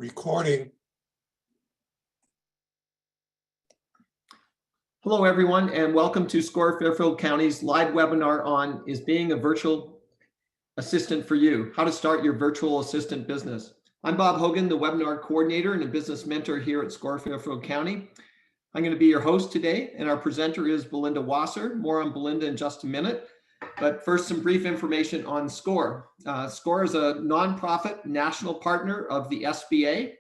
Recording. Hello, everyone, and welcome to SCORE Fairfield County's live webinar on Is Being a Virtual Assistant for You? How to Start Your Virtual Assistant Business. I'm Bob Hogan, the webinar coordinator and a business mentor here at SCORE Fairfield County. I'm going to be your host today, and our presenter is Belinda Wasser. More on Belinda in just a minute. But first, some brief information on SCORE. SCORE is a nonprofit national partner of the SBA.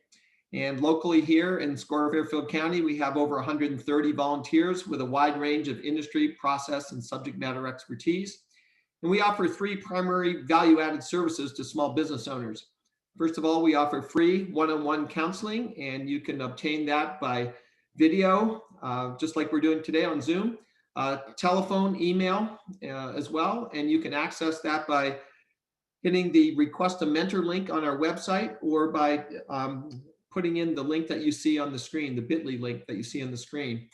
And locally here in SCORE Fairfield County, we have over 130 volunteers with a wide range of industry, process, and subject matter expertise. And we offer three primary value-added services to small business owners. First of all, we offer free one-on-one counseling, and you can obtain that by video, just like we're doing today on Zoom, telephone, email as well. And you can access that by hitting the Request a Mentor link on our website or by putting in the link that you see on the screen, the bit.ly link that you see on the screen.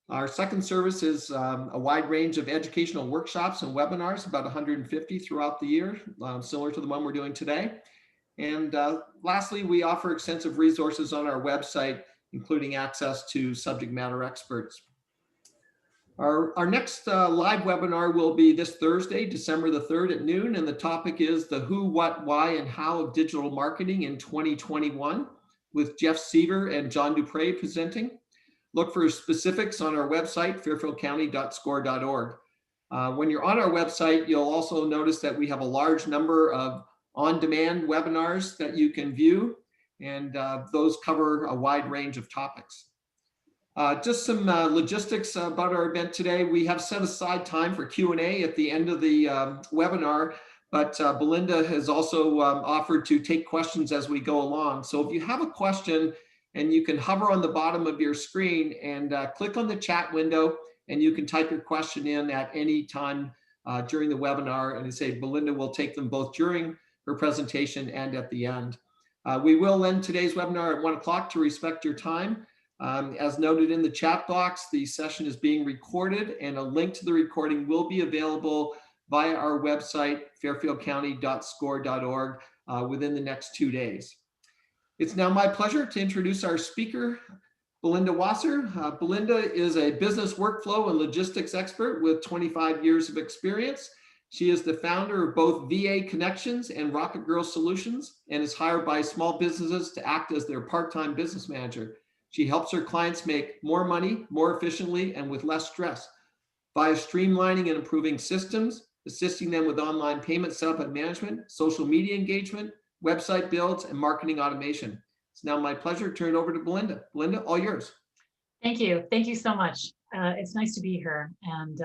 Our second service is a wide range of educational workshops and webinars, about 150 throughout the year, similar to the one we're doing today. And lastly, we offer extensive resources on our website, including access to subject matter experts. Our next live webinar will be this Thursday, December the 3rd at noon, and the topic is the who, what, why, and how of digital marketing in 2021. With Jeff Seaver and John Dupre presenting. Look for specifics on our website, fairfieldcounty.score.org. When you're on our website, you'll also notice that we have a large number of on-demand webinars that you can view, and those cover a wide range of topics. Just some logistics about our event today. We have set aside time for Q&A at the end of the webinar. But Belinda has also offered to take questions as we go along. So if you have a question, and you can hover on the bottom of your screen and click on the chat window, and you can type your question in at any time during the webinar. And I say Belinda will take them both during her presentation and at the end. We will end today's webinar at 1 o'clock to respect your time. As noted in the chat box, the session is being recorded, and a link to the recording will be available via our website, fairfieldcounty.score.org, within the next 2 days. It's now my pleasure to introduce our speaker, Belinda Wasser. Belinda is a business workflow and logistics expert with 25 years of experience. She is the founder of both VA Connections and Rocket Girl Solutions, and is hired by small businesses to act as their part-time business manager. She helps her clients make more money, more efficiently, and with less stress via streamlining and improving systems, assisting them with online payment setup and management, social media engagement, website builds, and marketing automation. It's now my pleasure to turn it over to Belinda. Belinda, all yours. Thank you. Thank you so much. It's nice to be here. And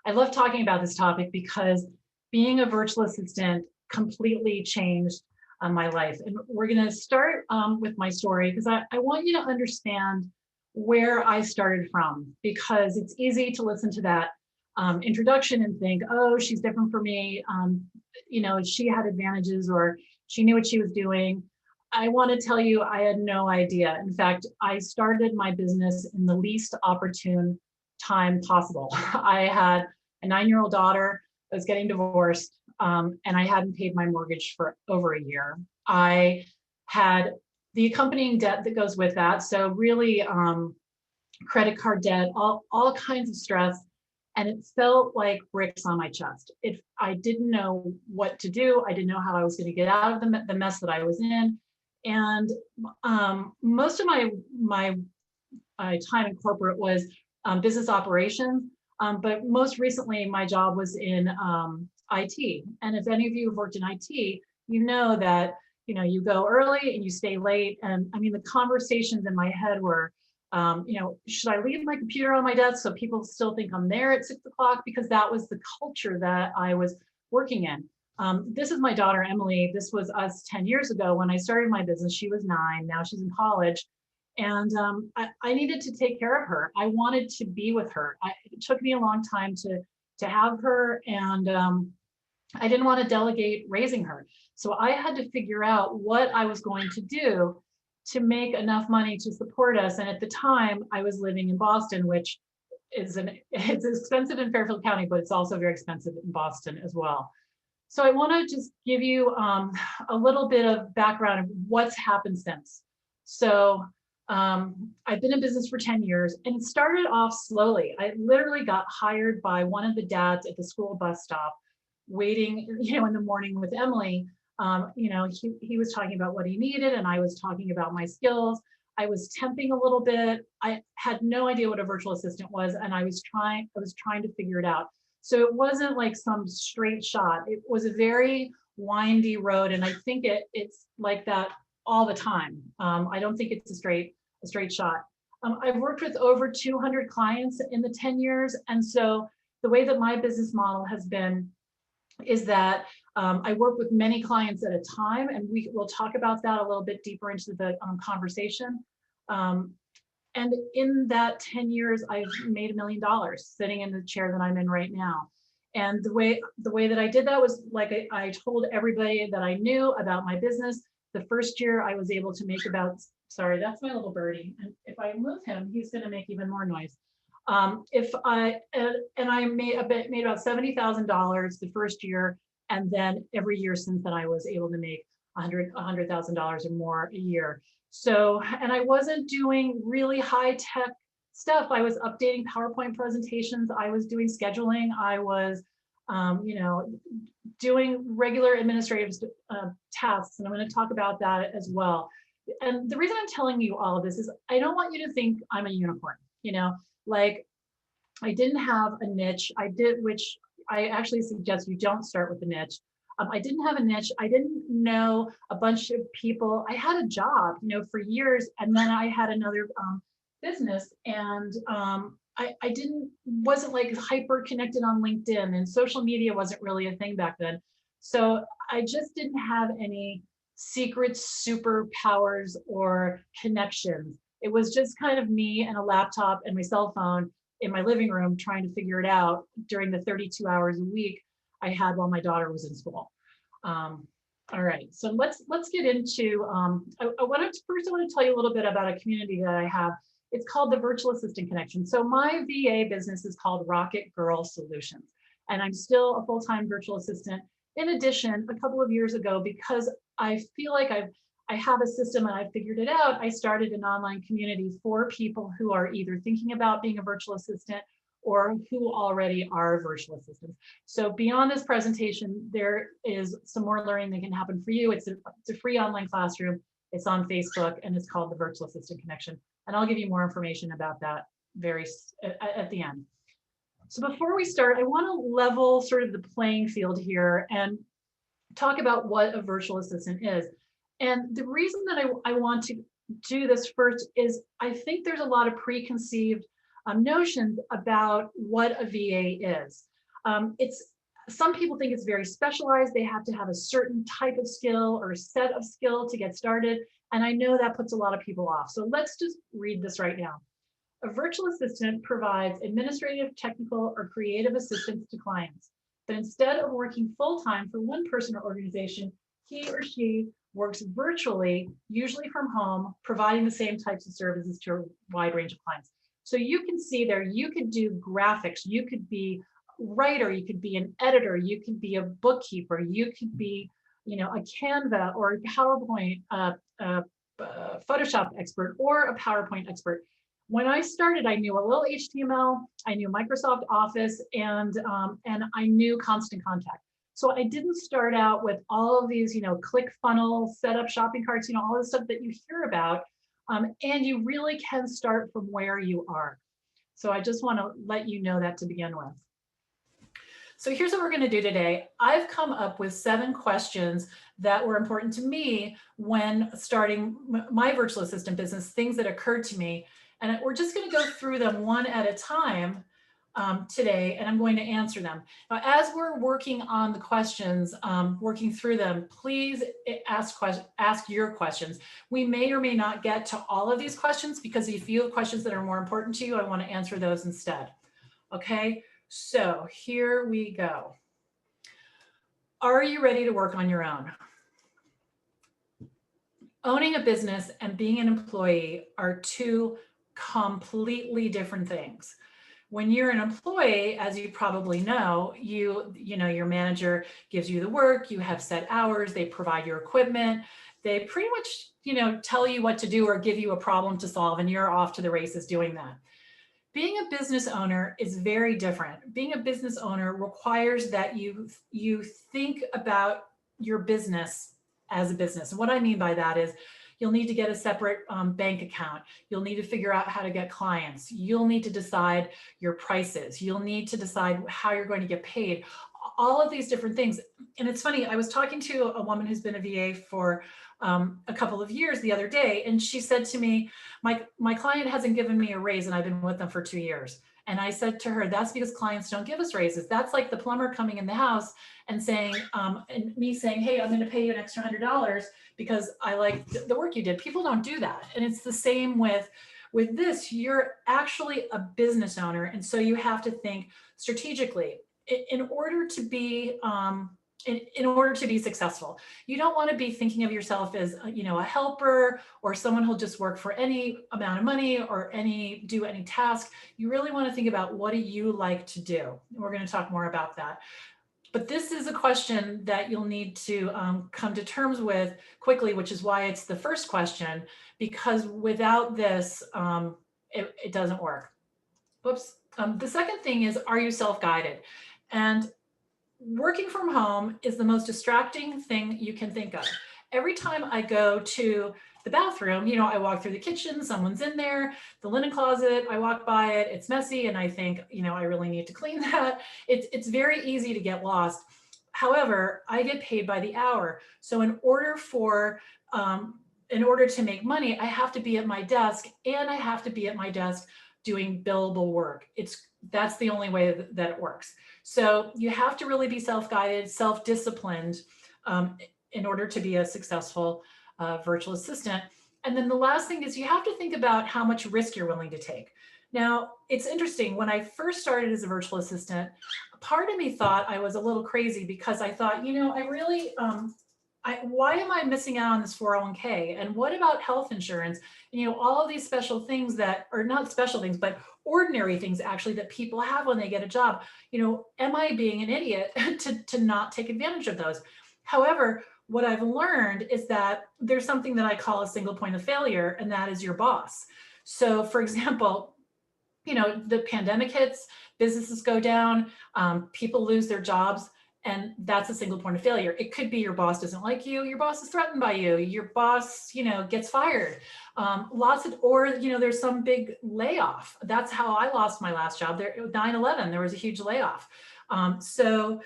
I love talking about this topic because being a virtual assistant completely changed my life. And we're going to start with my story because I want you to understand where I started from, because it's easy to listen to that introduction and think, oh, she's different from me. She had advantages, or she knew what she was doing. I want to tell you, I had no idea. In fact, I started my business in the least opportune time possible. I had a 9-year-old daughter that was getting divorced, and I hadn't paid my mortgage for over a year. I had the accompanying debt that goes with that. So really credit card debt, all kinds of stress. And it felt like bricks on my chest. I didn't know what to do. I didn't know how I was going to get out of the mess that I was in. And most of my time in corporate was business operations. But most recently, my job was in IT. And if any of you have worked in IT, you know that you go early and you stay late. And I mean, the conversations in my head were, should I leave my computer on my desk so people still think I'm there at 6 o'clock? Because that was the culture that I was working in. This is my daughter, Emily. This was us 10 years ago when I started my business. She was 9, now she's in college. And I needed to take care of her. I wanted to be with her. It took me a long time to have her, and I didn't want to delegate raising her. So I had to figure out what I was going to do to make enough money to support us. And at the time, I was living in Boston, which it's expensive in Fairfield County, but it's also very expensive in Boston as well. So I want to just give you a little bit of background of what's happened since. So I've been in business for 10 years, and it started off slowly. I literally got hired by one of the dads at the school bus stop, waiting, in the morning with Emily. He was talking about what he needed, and I was talking about my skills. I was temping a little bit. I had no idea what a virtual assistant was, and I was trying to figure it out. So it wasn't like some straight shot. It was a very windy road, and I think it's like that all the time. I don't think it's a straight shot. I've worked with over 200 clients in the 10 years, and so the way that my business model has been is that I work with many clients at a time, and we'll talk about that a little bit deeper into the conversation. And in that 10 years, I've made $1 million sitting in the chair that I'm in right now. And the way that I did that was like I told everybody that I knew about my business. The first year I was able to make sorry, that's my little birdie. And if I move him, he's going to make even more noise. I made about $70,000 the first year, and then every year since then I was able to make $100,000 or more a year. So, and I wasn't doing really high tech stuff. I was updating PowerPoint presentations. I was doing scheduling. I was, doing regular administrative tasks, and I'm going to talk about that as well. And the reason I'm telling you all of this is I don't want you to think I'm a unicorn. Like I didn't have a niche. Which I actually suggest you don't start with a niche. I didn't have a niche. I didn't know a bunch of people. I had a job, for years, and then I had another business, and I wasn't like hyper connected on LinkedIn, and social media wasn't really a thing back then. So I just didn't have any secret superpowers or connections. It was just kind of me and a laptop and my cell phone in my living room trying to figure it out during the 32 hours a week I had while my daughter was in school. All right, so let's get into, I want to tell you a little bit about a community that I have. It's called the Virtual Assistant Connection. So my VA business is called Rocket Girl Solutions, and I'm still a full-time virtual assistant. In addition, a couple of years ago, because I feel like I have a system and I figured it out, I started an online community for people who are either thinking about being a virtual assistant or who already are virtual assistants. So beyond this presentation, there is some more learning that can happen for you. It's a free online classroom. It's on Facebook, and it's called the Virtual Assistant Connection. And I'll give you more information about that at the end. So before we start, I want to level sort of the playing field here and talk about what a virtual assistant is. And the reason that I want to do this first is I think there's a lot of preconceived notions about what a VA is. Some people think it's very specialized. They have to have a certain type of skill or a set of skill to get started. And I know that puts a lot of people off. So let's just read this right now. A virtual assistant provides administrative, technical, or creative assistance to clients. But instead of working full-time for one person or organization, he or she works virtually, usually from home, providing the same types of services to a wide range of clients. So you can see there, you could do graphics, you could be a writer, you could be an editor, you could be a bookkeeper, you could be, a Canva or a PowerPoint, Photoshop expert or a PowerPoint expert. When I started, I knew a little HTML, I knew Microsoft Office, and I knew Constant Contact. So I didn't start out with all of these, ClickFunnels, set up shopping carts, all this stuff that you hear about. And you really can start from where you are. So I just want to let you know that to begin with. So here's what we're going to do today. I've come up with 7 questions that were important to me when starting my virtual assistant business, things that occurred to me. And we're just going to go through them one at a time today, and I'm going to answer them. Now, as we're working on the questions, working through them, please ask your questions. We may or may not get to all of these questions because if you have questions that are more important to you, I want to answer those instead. Okay, so here we go. Are you ready to work on your own? Owning a business and being an employee are 2 completely different things. When you're an employee, as you probably know, your manager gives you the work, you have set hours, they provide your equipment, They pretty much, tell you what to do or give you a problem to solve, and you're off to the races doing that. Being a business owner is very different. Being a business owner requires that you think about your business as a business. And what I mean by that is you'll need to get a separate bank account. You'll need to figure out how to get clients. You'll need to decide your prices. You'll need to decide how you're going to get paid. All of these different things. And it's funny, I was talking to a woman who's been a VA for a couple of years the other day, and she said to me, my client hasn't given me a raise and I've been with them for 2 years. And I said to her, that's because clients don't give us raises. That's like the plumber coming in the house and saying, and me saying, hey, I'm going to pay you an extra $100 because I like the work you did. People don't do that. And it's the same with this. You're actually a business owner. And so you have to think strategically in order to be, in order to be successful. You don't want to be thinking of yourself as, a helper or someone who'll just work for any amount of money or do any task. You really want to think about, what do you like to do? And we're going to talk more about that. But this is a question that you'll need to come to terms with quickly, which is why it's the first question, because without this, it doesn't work. Whoops. The second thing is, are you self-guided? And working from home is the most distracting thing you can think of. Every time I go to the bathroom, I walk through the kitchen, someone's in there, the linen closet, I walk by it, it's messy, and I think, I really need to clean that. It's very easy to get lost. However, I get paid by the hour. So in order to make money, I have to be at my desk, and I have to be at my desk doing billable work. That's the only way that it works. So you have to really be self-guided, self-disciplined in order to be a successful virtual assistant. And then the last thing is, you have to think about how much risk you're willing to take. Now, it's interesting. When I first started as a virtual assistant, part of me thought I was a little crazy, because I thought, I really, why am I missing out on this 401k? And what about health insurance? And, all of these special things that are not special things, but ordinary things actually that people have when they get a job. Am I being an idiot to not take advantage of those? However, what I've learned is that there's something that I call a single point of failure, and that is your boss. So for example, the pandemic hits, businesses go down, people lose their jobs. And that's a single point of failure. It could be your boss doesn't like you, your boss is threatened by you, your boss, gets fired. There's some big layoff. That's how I lost my last job. There, 9/11, there was a huge layoff. So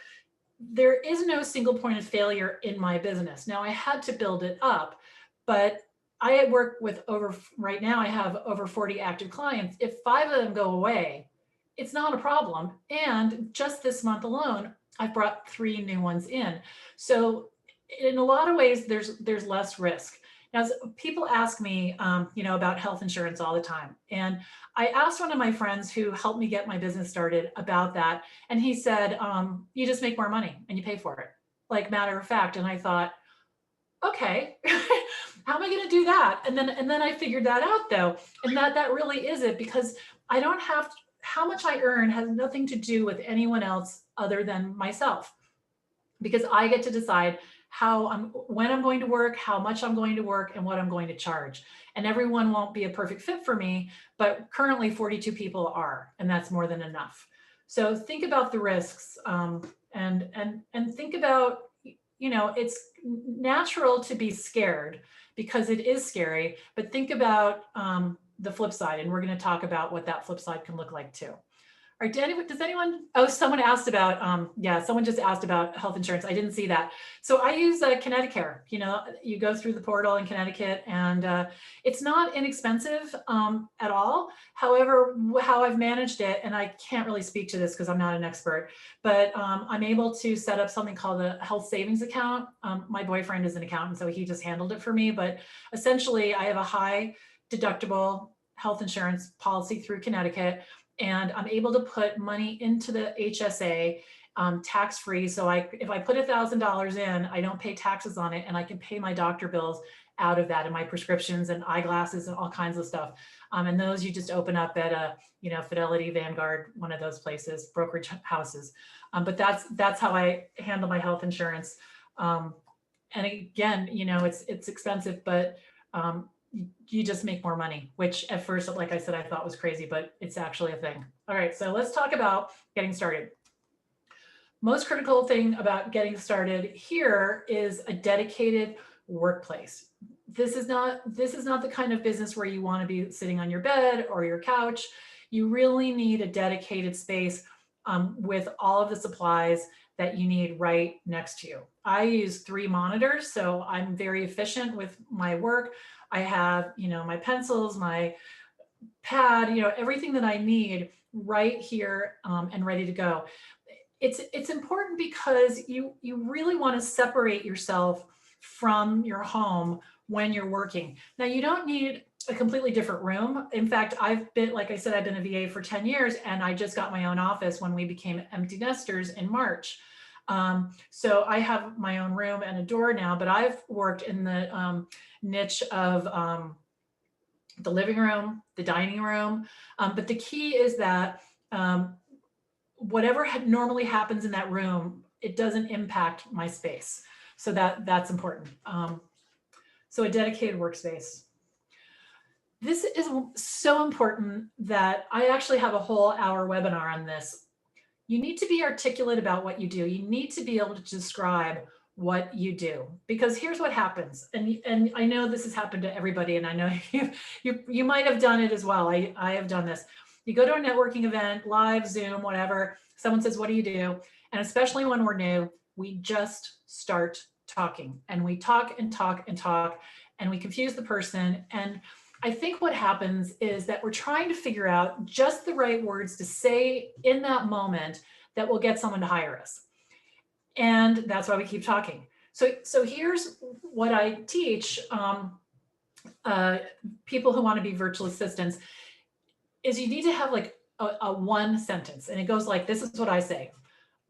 there is no single point of failure in my business. Now I had to build it up, but I work with right now I have over 40 active clients. If 5 of them go away, it's not a problem. And just this month alone, I've brought 3 new ones in. So in a lot of ways, there's less risk. Now, people ask me, about health insurance all the time. And I asked one of my friends who helped me get my business started about that. And he said, you just make more money and you pay for it, like matter of fact. And I thought, okay, how am I going to do that? And then I figured that out though. And that really is it, because I don't have to, how much I earn has nothing to do with anyone else other than myself, because I get to decide when I'm going to work, how much I'm going to work, and what I'm going to charge. And everyone won't be a perfect fit for me, but currently 42 people are, and that's more than enough. So think about the risks, and think about, it's natural to be scared because it is scary, but think about the flip side, and we're going to talk about what that flip side can look like too. All right, does anyone, someone asked about, someone just asked about health insurance. I didn't see that. So I use Connecticut. You go through the portal in Connecticut, and it's not inexpensive at all. However, how I've managed it, and I can't really speak to this because I'm not an expert, but I'm able to set up something called a health savings account. My boyfriend is an accountant, so he just handled it for me. But essentially, I have a high deductible health insurance policy through Connecticut, and I'm able to put money into the HSA tax-free. So if I put $1,000 in, I don't pay taxes on it, and I can pay my doctor bills out of that, and my prescriptions and eyeglasses and all kinds of stuff. And those you just open up at a, Fidelity, Vanguard, one of those places, brokerage houses. But that's how I handle my health insurance. And again, you know, it's expensive, but you just make more money, which at first, like I said, I thought was crazy, but it's actually a thing. All right, so let's talk about getting started. Most critical thing about getting started here is a dedicated workplace. This is not the kind of business where you want to be sitting on your bed or your couch. You really need a dedicated space with all of the supplies that you need right next to you. I use 3 monitors, so I'm very efficient with my work. I have, you know, my pencils, my pad, you know, everything that I need right here and ready to go. It's important because you really want to separate yourself from your home when you're working. Now, you don't need a completely different room. In fact, I've been, like I said, I've been a VA for 10 years, and I just got my own office when we became empty nesters in March. So I have my own room and a door now, but I've worked in the niche of the living room, the dining room. But the key is that whatever normally happens in that room, it doesn't impact my space. So that's important. So a dedicated workspace. This is so important that I actually have a whole hour webinar on this. You need to be articulate about what you do. You need to be able to describe what you do, because here's what happens. And I know this has happened to everybody, and I know you might have done it as well. I have done this. You go to a networking event, live, Zoom, whatever, someone says, what do you do? And especially when we're new, we just start talking, and we talk and talk and talk, and we confuse the person. And I think what happens is that we're trying to figure out just the right words to say in that moment that will get someone to hire us. And that's why we keep talking. So here's what I teach people who want to be virtual assistants is you need to have like a one sentence, and it goes like, this is what I say.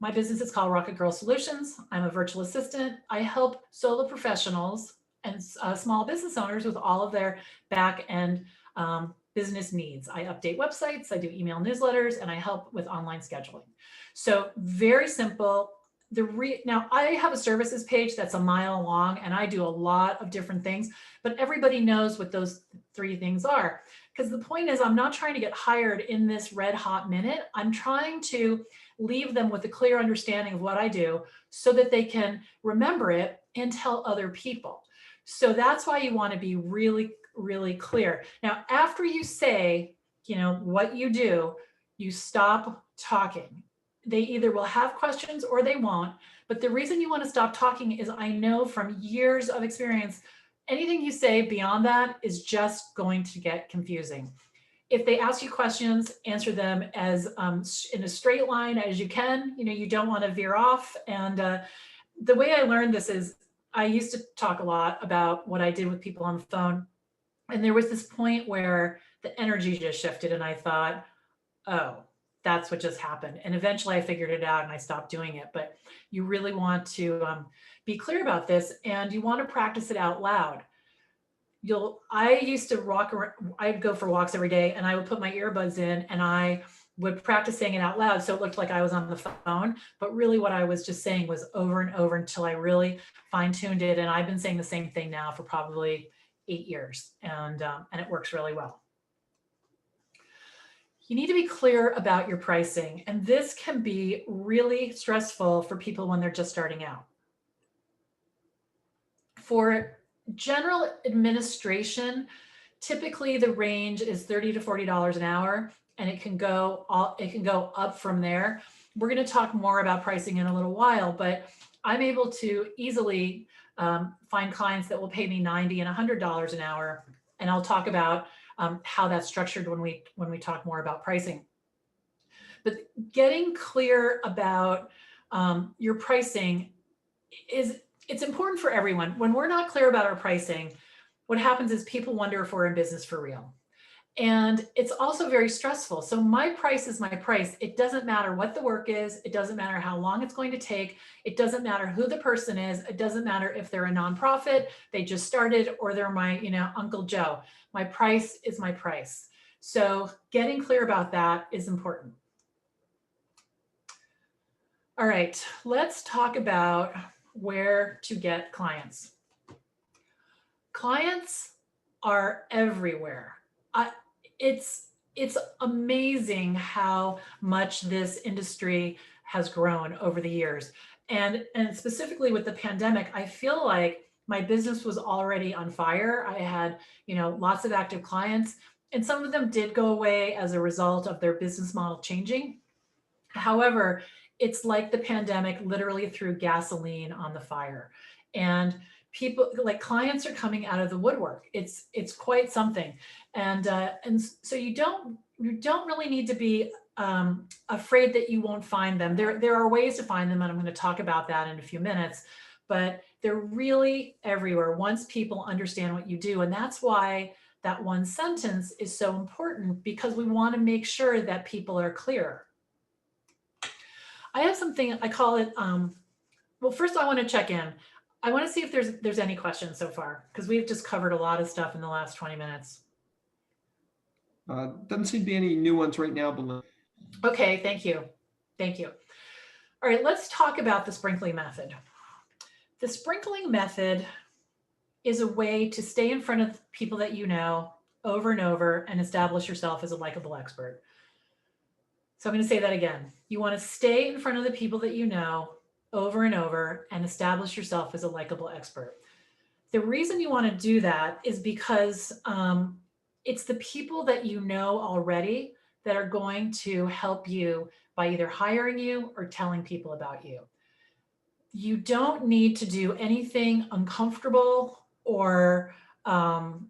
My business is called Rocket Girl Solutions. I'm a virtual assistant. I help solo professionals and small business owners with all of their back end business needs. I update websites, I do email newsletters, and I help with online scheduling. So very simple. Now I have a services page that's a mile long, and I do a lot of different things, but everybody knows what those 3 things are. Because the point is, I'm not trying to get hired in this red hot minute. I'm trying to leave them with a clear understanding of what I do so that they can remember it and tell other people. So that's why you want to be really, really clear. Now, after you say, you know, what you do, you stop talking. They either will have questions or they won't. But the reason you want to stop talking is I know from years of experience, anything you say beyond that is just going to get confusing. If they ask you questions, answer them as in a straight line as you can. You know, you don't want to veer off. And the way I learned this is I used to talk a lot about what I did with people on the phone. And there was this point where the energy just shifted, and I thought, oh, that's what just happened. And eventually I figured it out and I stopped doing it. But you really want to be clear about this, and you want to practice it out loud. I used to walk around, I'd go for walks every day, and I would put my earbuds in and I would practice saying it out loud. So it looked like I was on the phone, but really what I was just saying was over and over until I really fine-tuned it. And I've been saying the same thing now for probably 8 years, and it works really well. You need to be clear about your pricing, and this can be really stressful for people when they're just starting out. For general administration, typically the range is $30 to $40 an hour, and it can go up from there. We're going to talk more about pricing in a little while, but I'm able to easily find clients that will pay me $90 and $100 an hour, and I'll talk about how that's structured when we talk more about pricing. But getting clear about your pricing it's important for everyone. When we're not clear about our pricing, what happens is people wonder if we're in business for real. And it's also very stressful. So my price is my price. It doesn't matter what the work is. It doesn't matter how long it's going to take. It doesn't matter who the person is. It doesn't matter if they're a nonprofit, they just started, or they're my, Uncle Joe. My price is my price. So getting clear about that is important. All right, let's talk about where to get clients. Clients are everywhere. It's it's amazing how much this industry has grown over the years. And specifically with the pandemic, I feel like my business was already on fire. I had, lots of active clients, and some of them did go away as a result of their business model changing. However, it's like the pandemic literally threw gasoline on the fire. And people, like, clients are coming out of the woodwork. It's quite something. And so you don't really need to be afraid that you won't find them. There are ways to find them, and I'm going to talk about that in a few minutes. But they're really everywhere once people understand what you do. And that's why that one sentence is so important, because we want to make sure that people are clear. I have something, I call it, well, first I want to check in. I want to see if there's any questions so far, because we've just covered a lot of stuff in the last 20 minutes. Doesn't seem to be any new ones right now, Belinda. Okay, thank you. Thank you. All right, let's talk about the sprinkling method. The sprinkling method is a way to stay in front of people that you know over and over and establish yourself as a likable expert. So I'm going to say that again. You want to stay in front of the people that you know over and over and establish yourself as a likable expert. The reason you want to do that is because it's the people that you know already that are going to help you by either hiring you or telling people about you. You don't need to do anything uncomfortable or out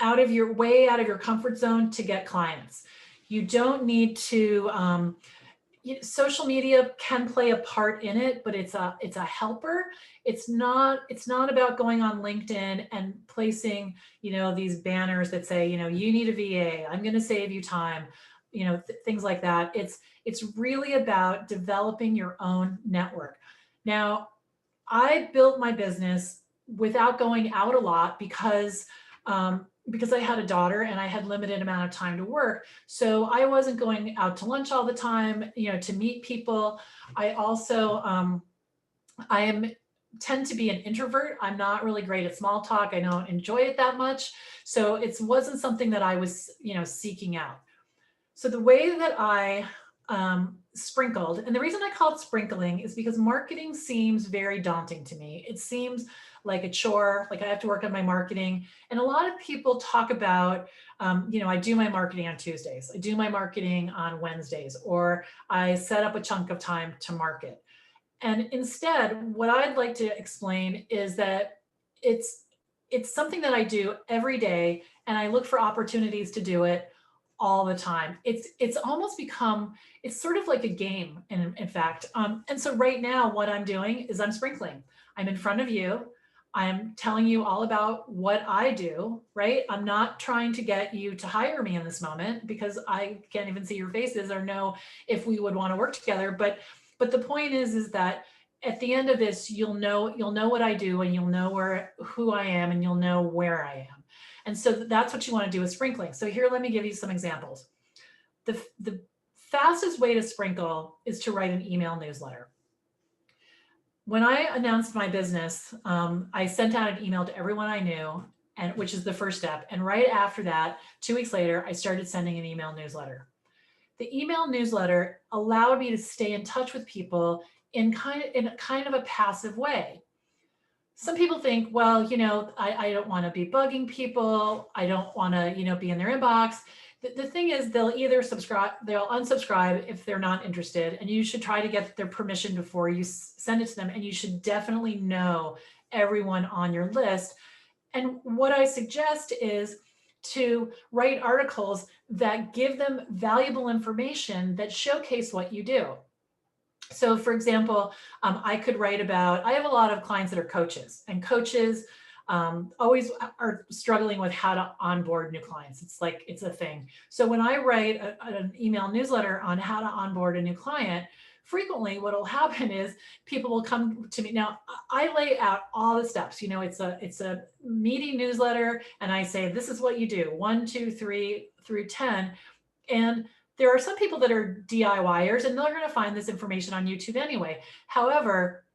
of your comfort zone to get clients. You don't need to, social media can play a part in it, but it's a helper. It's not about going on LinkedIn and placing, these banners that say, you need a VA, I'm going to save you time, things like that. It's really about developing your own network. Now, I built my business without going out a lot because I had a daughter and I had limited amount of time to work. So I wasn't going out to lunch all the time, to meet people. I also, tend to be an introvert. I'm not really great at small talk. I don't enjoy it that much. So it wasn't something that I was, seeking out. So the way that I sprinkled, and the reason I call it sprinkling is because marketing seems very daunting to me. It seems like a chore, like I have to work on my marketing. And a lot of people talk about, I do my marketing on Tuesdays, I do my marketing on Wednesdays, or I set up a chunk of time to market. And instead, what I'd like to explain is that it's something that I do every day, and I look for opportunities to do it all the time. It's almost become, it's sort of like a game, in fact. And so right now, what I'm doing is I'm sprinkling. I'm in front of you. I'm telling you all about what I do, right? I'm not trying to get you to hire me in this moment because I can't even see your faces or know if we would want to work together. But the point is that at the end of this, you'll know what I do, and you'll know who I am, and you'll know where I am. And so that's what you want to do with sprinkling. So here, let me give you some examples. The fastest way to sprinkle is to write an email newsletter. When I announced my business, I sent out an email to everyone I knew, and which is the first step. And right after that, 2 weeks later, I started sending an email newsletter. The email newsletter allowed me to stay in touch with people in kind of a passive way. Some people think, well, I don't want to be bugging people. I don't want to, be in their inbox. The thing is, they'll either they'll unsubscribe if they're not interested, and you should try to get their permission before you send it to them. And you should definitely know everyone on your list. And what I suggest is to write articles that give them valuable information that showcase what you do. So for example, I could write about, I have a lot of clients that are coaches, and coaches always are struggling with how to onboard new clients. It's a thing. So when I write an email newsletter on how to onboard a new client, frequently what will happen is people will come to me. Now I lay out all the steps, it's a meaty newsletter, and I say, this is what you do, 1, 2, 3 through 10. And there are some people that are DIYers, and they're going to find this information on YouTube anyway. However,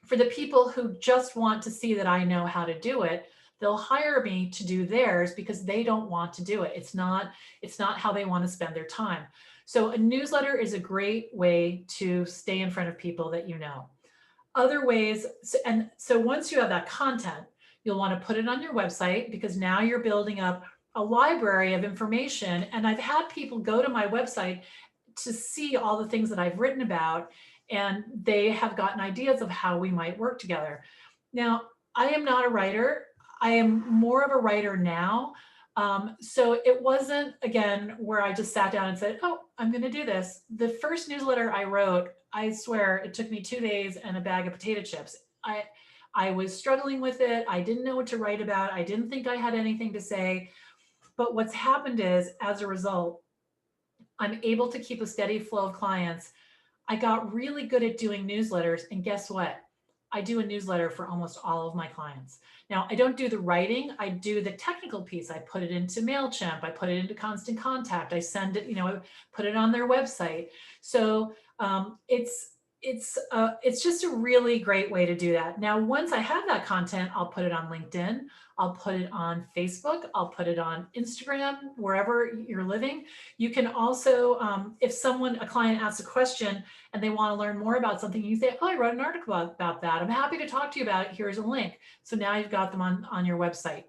For the people who just want to see that I know how to do it, they'll hire me to do theirs because they don't want to do it. It's not how they want to spend their time. So a newsletter is a great way to stay in front of people that you know. Other ways, and so once you have that content, you'll want to put it on your website, because now you're building up a library of information. And I've had people go to my website to see all the things that I've written about, and they have gotten ideas of how we might work together. Now, I am not a writer. I am more of a writer now. So it wasn't, again, where I just sat down and said, oh, I'm going to do this. The first newsletter I wrote, I swear it took me 2 days and a bag of potato chips. I was struggling with it. I didn't know what to write about. I didn't think I had anything to say. But what's happened is, as a result, I'm able to keep a steady flow of clients. I got really good at doing newsletters, and guess what? I do a newsletter for almost all of my clients. Now, I don't do the writing, I do the technical piece. I put it into MailChimp, I put it into Constant Contact, I send it, I put it on their website. So it's just a really great way to do that. Now, once I have that content, I'll put it on LinkedIn, I'll put it on Facebook, I'll put it on Instagram, wherever you're living. You can also, if a client asks a question and they want to learn more about something, you say, oh, I wrote an article about that. I'm happy to talk to you about it. Here's a link. So now you've got them on your website.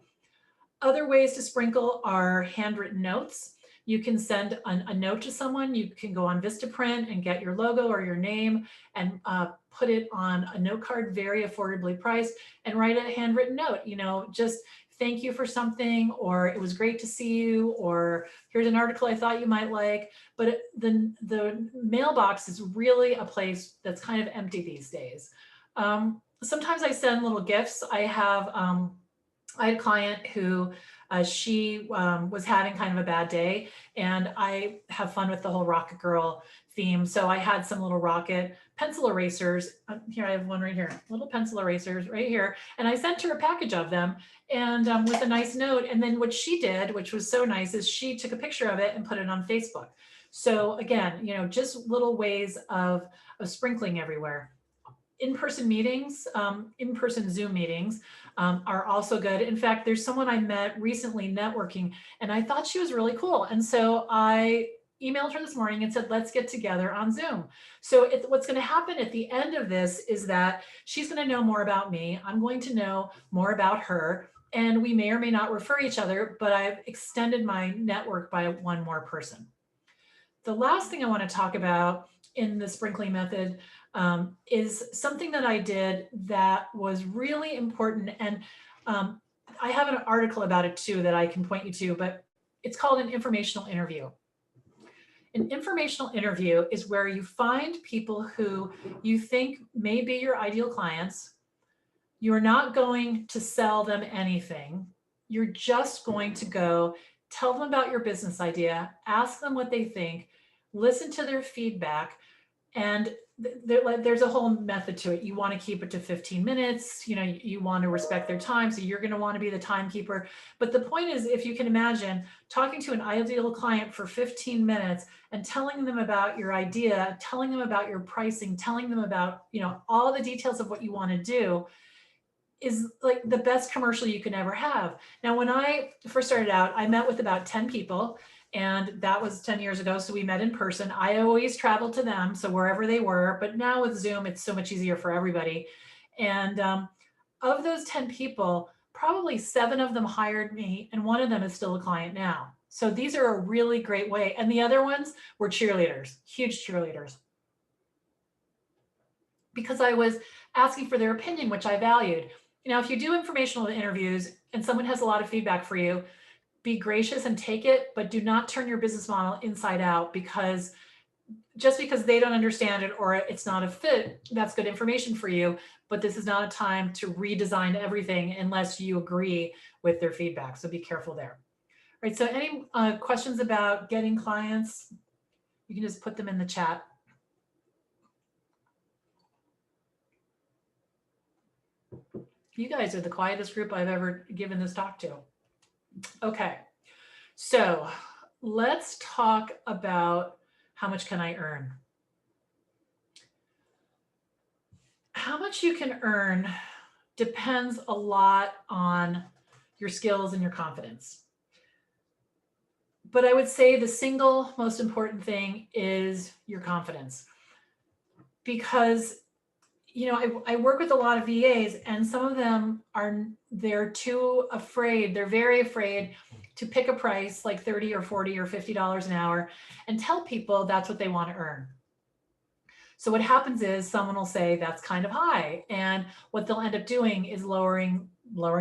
Other ways to sprinkle are handwritten notes. You can send a note to someone. You can go on Vistaprint and get your logo or your name and put it on a note card, very affordably priced, and write a handwritten note, just thank you for something, or it was great to see you, or here's an article I thought you might like. But the mailbox is really a place that's kind of empty these days. Sometimes I send little gifts. I had a client who she was having kind of a bad day, and I have fun with the whole Rocket Girl theme. So I had some little rocket pencil erasers. Here, I have one right here, little pencil erasers right here. And I sent her a package of them, and with a nice note. And then what she did, which was so nice, is she took a picture of it and put it on Facebook. So again, just little ways of sprinkling everywhere. In-person meetings, in-person Zoom meetings are also good. In fact, there's someone I met recently networking, and I thought she was really cool. And so I emailed her this morning and said, let's get together on Zoom. So what's going to happen at the end of this is that she's going to know more about me. I'm going to know more about her, and we may or may not refer each other, but I've extended my network by one more person. The last thing I want to talk about in the sprinkling method is something that I did that was really important. And I have an article about it too that I can point you to, but it's called an informational interview. An informational interview is where you find people who you think may be your ideal clients. You're not going to sell them anything. You're just going to go tell them about your business idea, ask them what they think, listen to their feedback, and there's a whole method to it. You want to keep it to 15 minutes. You want to respect their time. So you're going to want to be the timekeeper. But the point is, if you can imagine talking to an ideal client for 15 minutes and telling them about your idea, telling them about your pricing, telling them about, all the details of what you want to do, is like the best commercial you can ever have. Now, when I first started out, I met with about 10 people. And that was 10 years ago. So we met in person. I always traveled to them, so wherever they were. But now with Zoom, it's so much easier for everybody. And of those 10 people, probably 7 of them hired me, and 1 of them is still a client now. So these are a really great way. And the other ones were cheerleaders, huge cheerleaders, because I was asking for their opinion, which I valued. If you do informational interviews and someone has a lot of feedback for you, be gracious and take it, but do not turn your business model inside out, because just because they don't understand it or it's not a fit, that's good information for you. But this is not a time to redesign everything unless you agree with their feedback. So be careful there. All right. So any questions about getting clients? You can just put them in the chat. You guys are the quietest group I've ever given this talk to. Okay. So let's talk about how much can I earn? how much you can earn depends a lot on your skills and your confidence. But I would say the single most important thing is your confidence. Because, I work with a lot of VAs, and some of them they're too afraid. They're very afraid to pick a price like 30 or 40 or $50 an hour and tell people that's what they want to earn. So what happens is someone will say that's kind of high, and what they'll end up doing is lowering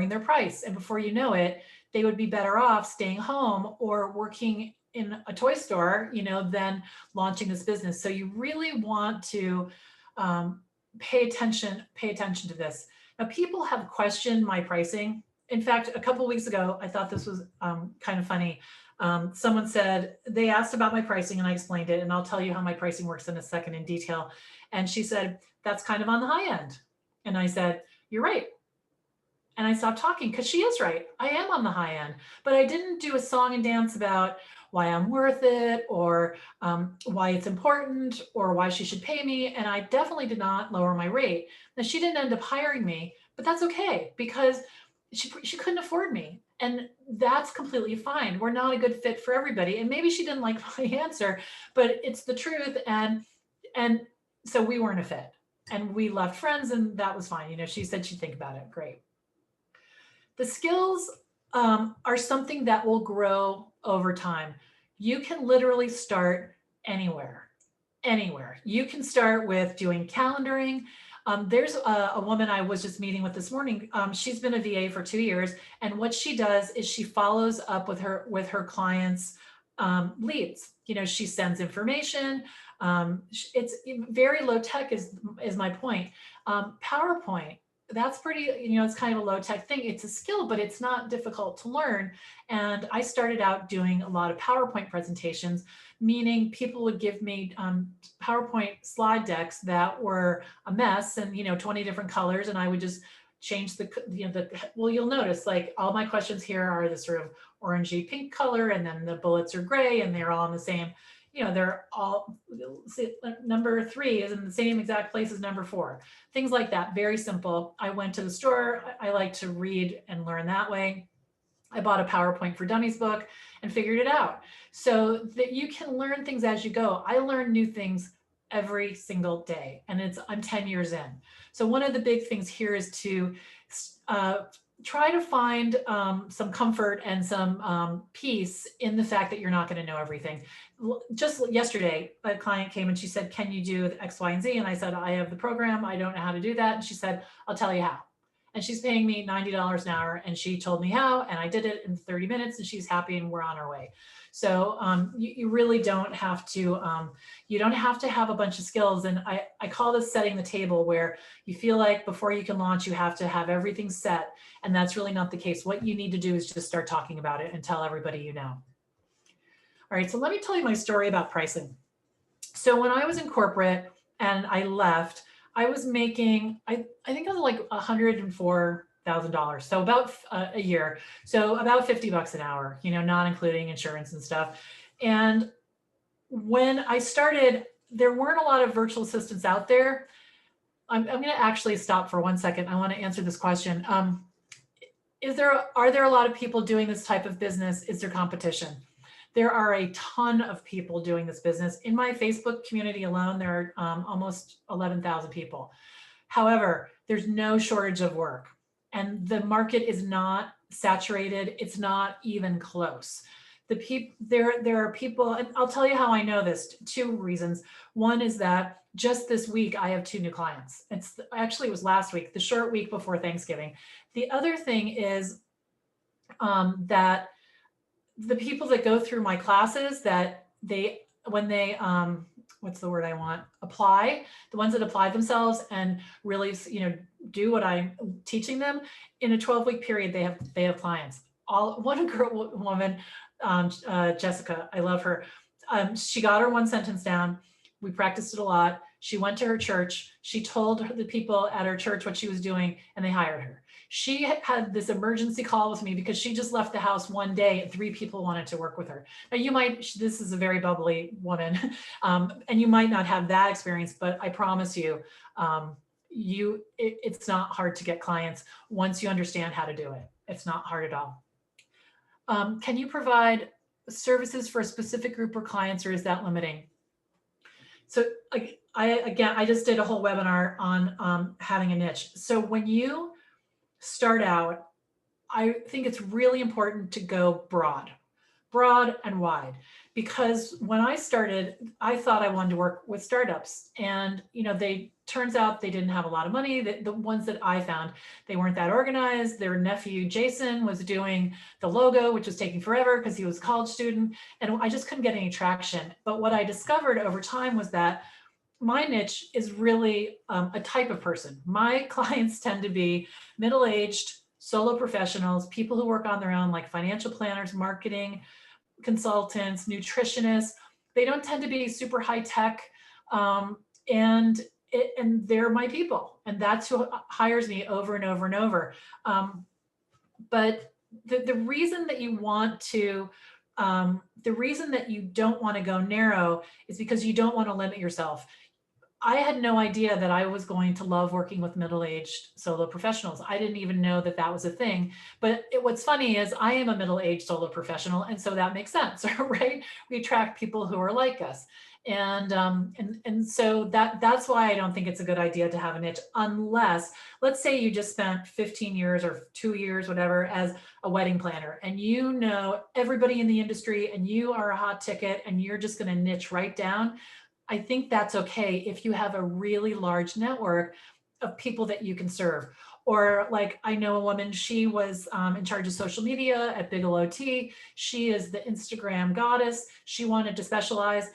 their price. And before you know it, they would be better off staying home or working in a toy store, than launching this business. So you really want to pay attention to this. Now, people have questioned my pricing. In fact, a couple of weeks ago, I thought this was kind of funny. Someone said, they asked about my pricing and I explained it, and I'll tell you how my pricing works in a second in detail. And she said, that's kind of on the high end. And I said, you're right. And I stopped talking because she is right. I am on the high end, but I didn't do a song and dance about why I'm worth it, or why it's important, or why she should pay me. And I definitely did not lower my rate. Now, she didn't end up hiring me, but that's okay because she couldn't afford me. And that's completely fine. We're not a good fit for everybody. And maybe she didn't like my answer, but it's the truth. And so we weren't a fit, and we left friends, and that was fine. She said she'd think about it. Great. The skills are something that will grow over time. You can literally start anywhere. You can start with doing calendaring. There's a woman I was just meeting with this morning. She's been a VA for 2 years, and what she does is she follows up with her clients' leads. She sends information. It's very low tech is my point. PowerPoint. That's pretty, it's kind of a low tech thing. It's a skill, but it's not difficult to learn. And I started out doing a lot of PowerPoint presentations, meaning people would give me PowerPoint slide decks that were a mess and, 20 different colors. And I would just change well, you'll notice like all my questions here are the sort of orangey pink color, and then the bullets are gray, and they're all in the same, they're all, number 3 is in the same exact place as number 4. Things like that, very simple. I went to the store. I like to read and learn that way. I bought a PowerPoint for Dummies book and figured it out so that you can learn things as you go. I learn new things every single day, and I'm 10 years in. So one of the big things here is to try to find some comfort and some peace in the fact that you're not going to know everything. Just yesterday, a client came and she said, can you do X, Y, and Z? And I said, I have the program. I don't know how to do that. And she said, I'll tell you how. And she's paying me $90 an hour. And she told me how, and I did it in 30 minutes, and she's happy, and we're on our way. So you really don't have to, you don't have to have a bunch of skills. And I call this setting the table, where you feel like before you can launch, you have to have everything set. And that's really not the case. What you need to do is just start talking about it and tell everybody you know. All right, so let me tell you my story about pricing. So when I was in corporate and I left, I was making, I think it was like $104,000. So about a year. So about $50 an hour, not including insurance and stuff. And when I started, there weren't a lot of virtual assistants out there. I'm going to actually stop for 1 second. I want to answer this question. Are there a lot of people doing this type of business? Is there competition? There are a ton of people doing this business. In my Facebook community alone, there are almost 11,000 people. However, there's no shortage of work, and the market is not saturated. It's not even close. There are people, and I'll tell you how I know this. 2 reasons. One is that just this week, I have 2 new clients. It was last week, the short week before Thanksgiving. The other thing is that the people that go through my classes, that when they what's the word I want? Apply, the ones that apply themselves and really, do what I'm teaching them, in a 12-week period, they have clients. One woman, Jessica, I love her. She got her 1 sentence down. We practiced it a lot. She went to her church. She told the people at her church what she was doing, and they hired her. She had this emergency call with me because she just left the house one day and 3 people wanted to work with her. Now this is a very bubbly woman, and you might not have that experience, but I promise you, it's not hard to get clients once you understand how to do it. It's not hard at all. Can you provide services for a specific group of clients, or is that limiting? So I just did a whole webinar on having a niche. So when you start out, I think it's really important to go broad and wide, because when I started, I thought I wanted to work with startups, and turns out they didn't have a lot of money. The ones that I found, they weren't that organized. Their nephew Jason was doing the logo, which was taking forever because he was a college student, and I just couldn't get any traction. But what I discovered over time was that my niche is really a type of person. My clients tend to be middle-aged solo professionals, people who work on their own, like financial planners, marketing consultants, nutritionists. They don't tend to be super high tech, and they're my people, and that's who hires me over and over and over. But the reason that you want to, the reason that you don't want to go narrow is because you don't want to limit yourself. I had no idea that I was going to love working with middle-aged solo professionals. I didn't even know that that was a thing. But what's funny is I am a middle-aged solo professional, and so that makes sense, right? We attract people who are like us. And so that's why I don't think it's a good idea to have a niche, unless, let's say you just spent 15 years or 2 years, whatever, as a wedding planner, and you know everybody in the industry, and you are a hot ticket, and you're just going to niche right down. I think that's okay if you have a really large network of people that you can serve. Or like, I know a woman, she was in charge of social media at Bigelow Tea. She is the Instagram goddess. She wanted to specialize.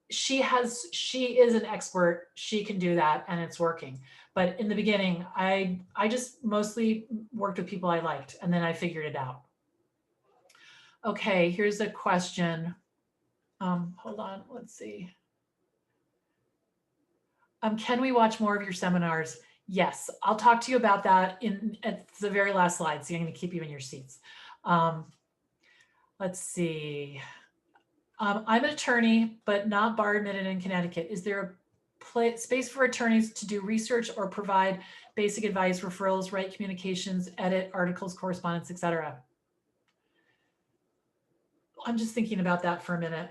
She is an expert. She can do that, and it's working. But in the beginning, I just mostly worked with people I liked, and then I figured it out. Okay, here's a question. Hold on, let's see. Can we watch more of your seminars? Yes, I'll talk to you about that at the very last slide. So I'm going to keep you in your seats. Let's see. I'm an attorney, but not bar admitted in Connecticut. Is there a space for attorneys to do research or provide basic advice, referrals, write communications, edit articles, correspondence, etc.? I'm just thinking about that for a minute.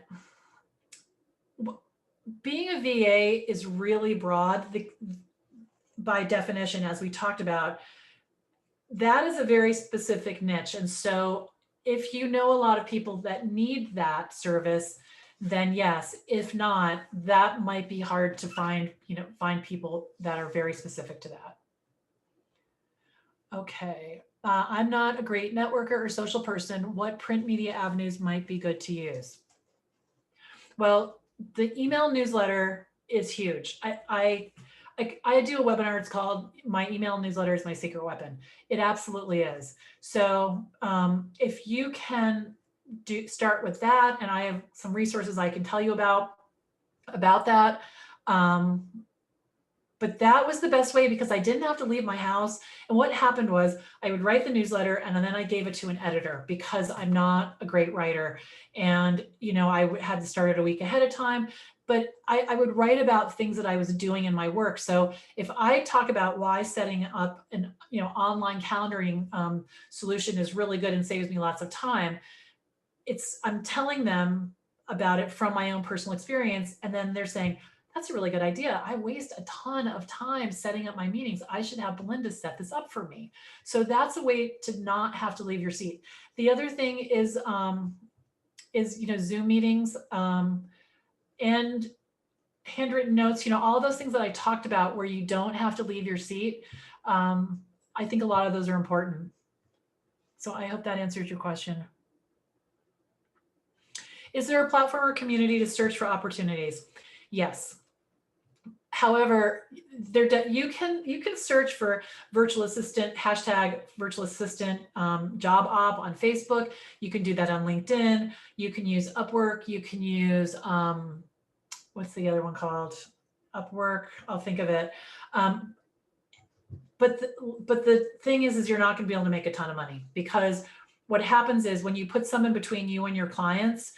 Being a VA is really broad by definition, as we talked about. That is a very specific niche. And so if you know a lot of people that need that service, then yes. If not, that might be hard to find people that are very specific to that. Okay. I'm not a great networker or social person. What print media avenues might be good to use? Well, the email newsletter is huge. I do a webinar. It's called My Email Newsletter is My Secret Weapon. It absolutely is. So if you can start with that, and I have some resources I can tell you about that. But that was the best way, because I didn't have to leave my house. And what happened was I would write the newsletter, and then I gave it to an editor, because I'm not a great writer. And, I had to start it a week ahead of time, but I would write about things that I was doing in my work. So if I talk about why setting up an, online calendaring solution is really good and saves me lots of time, I'm telling them about it from my own personal experience. And then they're saying, that's a really good idea. I waste a ton of time setting up my meetings. I should have Belinda set this up for me. So that's a way to not have to leave your seat. The other thing is Zoom meetings and handwritten notes. All those things that I talked about where you don't have to leave your seat. I think a lot of those are important. So I hope that answers your question. Is there a platform or community to search for opportunities? Yes. However, you can search for virtual assistant, hashtag virtual assistant job op on Facebook. You can do that on LinkedIn. You can use Upwork. You can use, what's the other one called? Upwork, I'll think of it. But the thing is you're not going to be able to make a ton of money, because what happens is when you put someone between you and your clients,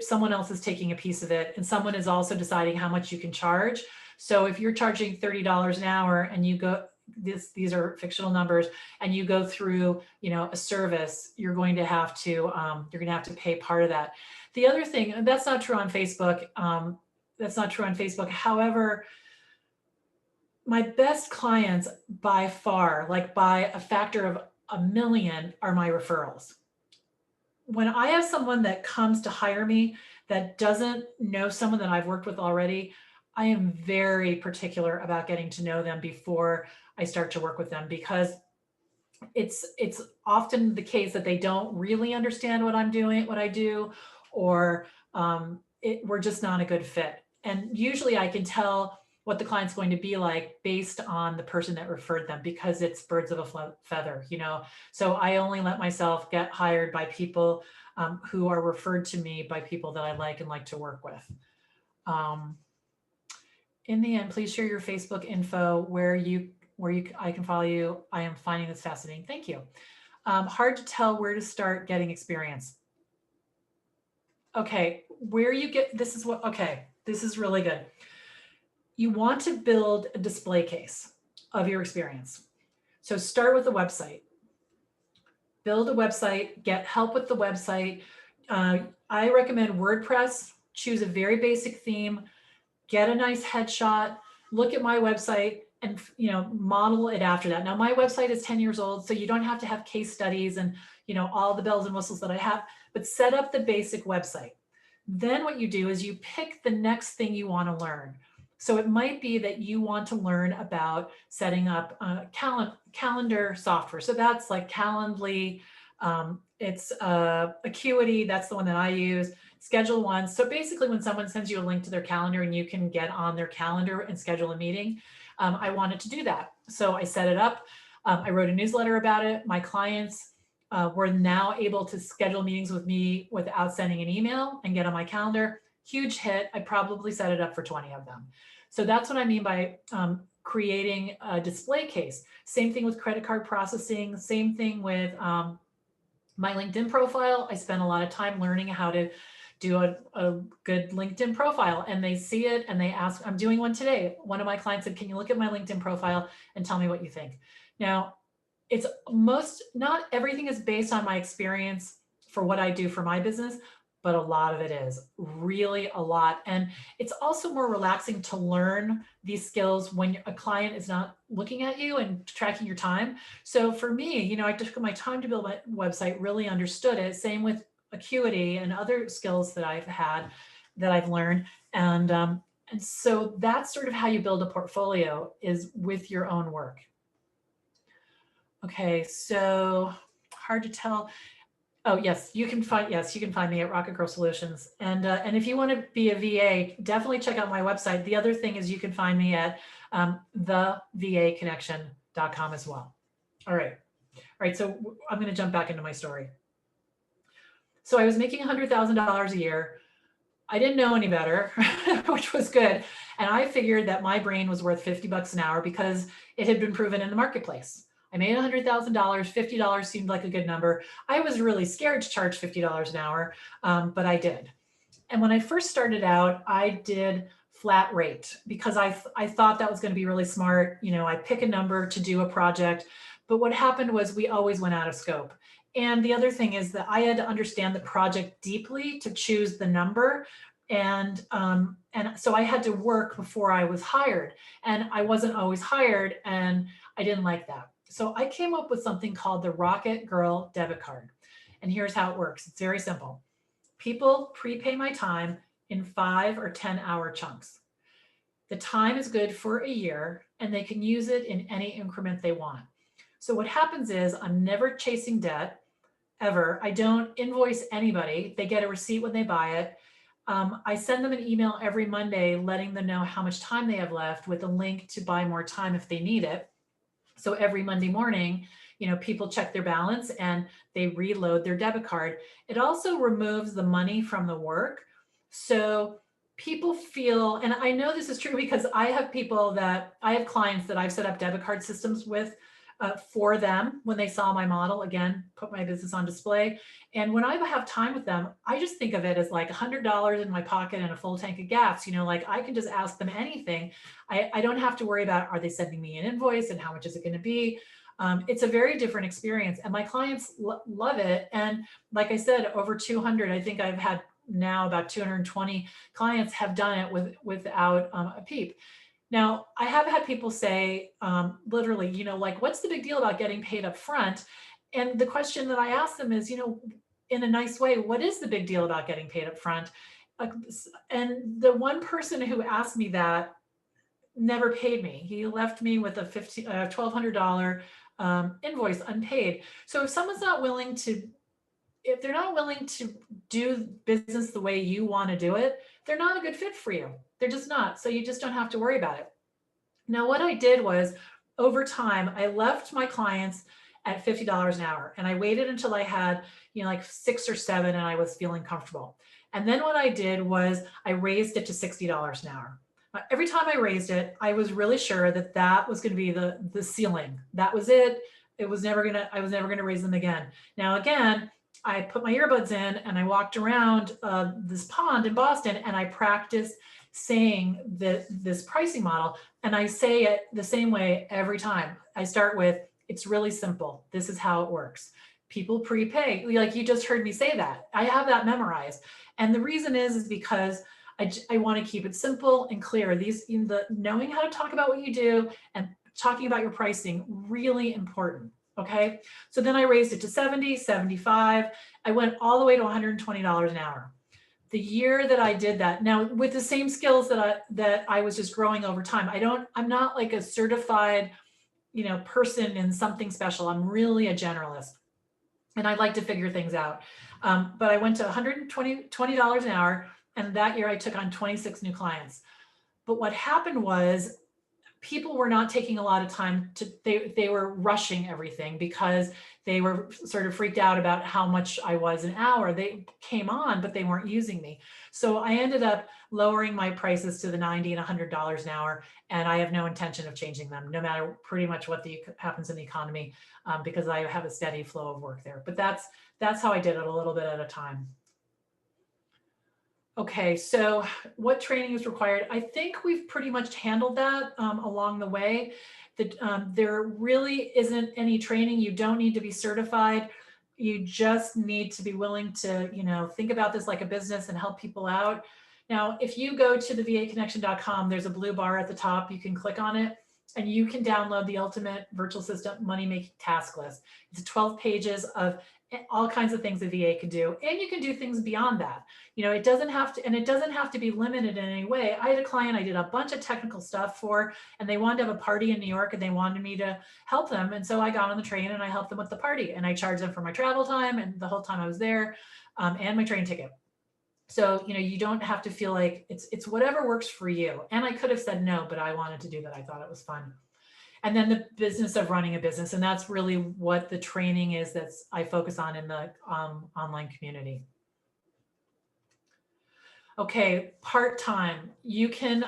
someone else is taking a piece of it, and someone is also deciding how much you can charge. So if you're charging $30 an hour and you go, these are fictional numbers, and you go through, a service, you're going to have to pay part of that. The other thing, and that's not true on Facebook. That's not true on Facebook. However, my best clients by far, like by a factor of a million, are my referrals. When I have someone that comes to hire me that doesn't know someone that I've worked with already, I am very particular about getting to know them before I start to work with them, because it's often the case that they don't really understand what I'm doing, what I do, or we're just not a good fit. And usually I can tell what the client's going to be like based on the person that referred them, because it's birds of a feather, So I only let myself get hired by people who are referred to me by people that I like and like to work with. In the end, please share your Facebook info where I can follow you. I am finding this fascinating. Thank you. Hard to tell where to start getting experience. Okay, where you get, this is really good. You want to build a display case of your experience. So start with a website. Build a website, get help with the website. I recommend WordPress. Choose a very basic theme, get a nice headshot, look at my website, and model it after that. Now my website is 10 years old, so you don't have to have case studies and all the bells and whistles that I have, but set up the basic website. Then what you do is you pick the next thing you want to learn. So it might be that you want to learn about setting up calendar software. So that's like Calendly. It's Acuity. That's the one that I use. Schedule One. So basically when someone sends you a link to their calendar and you can get on their calendar and schedule a meeting, I wanted to do that. So I set it up. I wrote a newsletter about it. My clients were now able to schedule meetings with me without sending an email and get on my calendar. Huge hit. I probably set it up for 20 of them. So that's what I mean by creating a display case. Same thing with credit card processing. Same thing with my LinkedIn profile. I spent a lot of time learning how to do a good LinkedIn profile, and they see it and they ask, I'm doing one today. One of my clients said, can you look at my LinkedIn profile and tell me what you think? Now, not everything is based on my experience for what I do for my business, but a lot of it is, really a lot. And it's also more relaxing to learn these skills when a client is not looking at you and tracking your time. So for me, I took my time to build my website, really understood it. Same with Acuity and other skills that I've learned. And so that's sort of how you build a portfolio, is with your own work. Okay, so hard to tell. Oh, yes, you can find me at Rocket Girl Solutions. And if you want to be a VA, definitely check out my website. The other thing is you can find me at thevaconnection.com as well. All right, so I'm going to jump back into my story. So I was making $100,000 a year. I didn't know any better, which was good. And I figured that my brain was worth $50 an hour because it had been proven in the marketplace. I made $100,000, $50 seemed like a good number. I was really scared to charge $50 an hour, but I did. And when I first started out, I did flat rate because I thought that was going to be really smart. I pick a number to do a project, but what happened was we always went out of scope. And the other thing is that I had to understand the project deeply to choose the number. And so I had to work before I was hired, and I wasn't always hired, and I didn't like that. So I came up with something called the Rocket Girl debit card. And here's how it works. It's very simple. People prepay my time in 5 or 10 hour chunks. The time is good for a year, and they can use it in any increment they want. So what happens is I'm never chasing debt, ever. I don't invoice anybody. They get a receipt when they buy it. I send them an email every Monday letting them know how much time they have left with a link to buy more time if they need it. So every Monday morning, people check their balance and they reload their debit card. It also removes the money from the work. So people feel, and I know this is true because I have clients that I've set up debit card systems with for them when they saw my model. Again, put my business on display. And when I have time with them, I just think of it as like $100 in my pocket and a full tank of gas. Like I can just ask them anything. I don't have to worry about, are they sending me an invoice and how much is it going to be? It's a very different experience, and my clients love it. And like I said, over 200, I think I've had now about 220 clients have done it without a peep. Now, I have had people say, literally, like, what's the big deal about getting paid up front? And the question that I ask them is, in a nice way, what is the big deal about getting paid up front? And the one person who asked me that never paid me. He left me with a $1,200 invoice unpaid. So if someone's not willing to, if they're not willing to do business the way you want to do it, they're not a good fit for you. They're just not. So you just don't have to worry about it. Now, what I did was, over time, I left my clients at $50 an hour, and I waited until I had, like 6 or 7, and I was feeling comfortable. And then what I did was I raised it to $60 an hour. Every time I raised it, I was really sure that that was going to be the ceiling. That was it. I was never going to raise them again. Now, again, I put my earbuds in and I walked around this pond in Boston, and I practiced saying this pricing model. And I say it the same way every time. I start with, it's really simple. This is how it works. People prepay. Like you just heard me say that. I have that memorized. And the reason is because I want to keep it simple and clear. Knowing how to talk about what you do and talking about your pricing, really important. Okay. So then I raised it to 70, 75. I went all the way to $120 an hour. The year that I did that, now with the same skills that I was just growing over time. I'm not like a certified, person in something special. I'm really a generalist, and I like to figure things out. But I went to $120 an hour. And that year I took on 26 new clients. But what happened was, people were not taking a lot of time they were rushing everything because they were sort of freaked out about how much I was an hour. They came on, but they weren't using me. So I ended up lowering my prices to the $90 and $100 an hour. And I have no intention of changing them, no matter pretty much what happens in the economy, because I have a steady flow of work there. But that's how I did it, a little bit at a time. Okay, so what training is required? I think we've pretty much handled that along the way. There really isn't any training. You don't need to be certified. You just need to be willing to, think about this like a business and help people out. Now, if you go to the vaconnection.com, there's a blue bar at the top. You can click on it, and you can download the Ultimate Virtual Assistant Money Making Task List. It's 12 pages of all kinds of things a VA can do, and you can do things beyond that. It doesn't have to be limited in any way. I had a client I did a bunch of technical stuff for, and they wanted to have a party in New York, and they wanted me to help them. And so I got on the train and I helped them with the party, and I charged them for my travel time and the whole time I was there, and my train ticket. So, you don't have to feel like it's whatever works for you. And I could have said no, but I wanted to do that. I thought it was fun. And then the business of running a business. And that's really what the training is I focus on in the online community. Okay, part-time. You can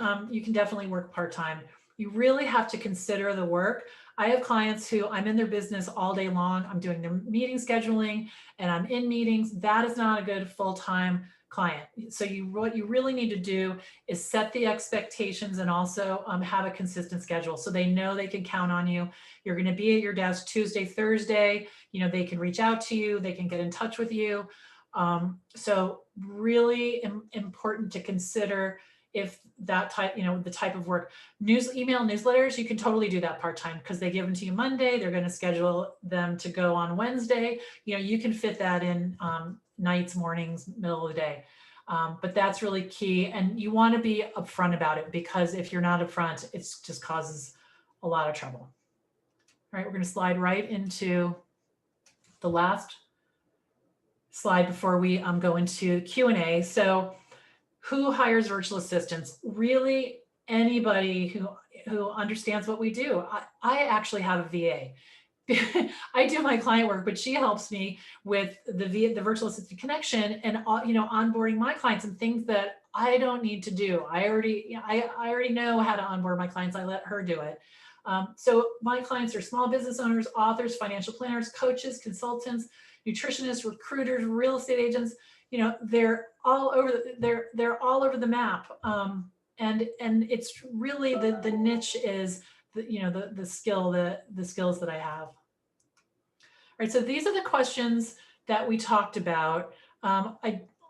definitely work part-time. You really have to consider the work. I have clients who I'm in their business all day long. I'm doing their meeting scheduling and I'm in meetings. That is not a good full-time client. So what you really need to do is set the expectations and also have a consistent schedule so they know they can count on you. You're going to be at your desk Tuesday, Thursday. They can reach out to you. They can get in touch with you. So really important to consider if that type, the type of work. Email newsletters, you can totally do that part-time because they give them to you Monday. They're going to schedule them to go on Wednesday. You can fit that in nights, mornings, middle of the day. But that's really key. And you want to be upfront about it, because if you're not upfront, it just causes a lot of trouble. All right, we're going to slide right into the last slide before we go into Q&A. So who hires virtual assistants? Really anybody who understands what we do. I actually have a VA. I do my client work, but she helps me with the virtual assistant connection and onboarding my clients and things that I don't need to do. I already know how to onboard my clients. I let her do it. So my clients are small business owners, authors, financial planners, coaches, consultants, nutritionists, recruiters, real estate agents. You know, they're all over they're all over the map. And it's really the niche is the skills that I have. All right, so these are the questions that we talked about.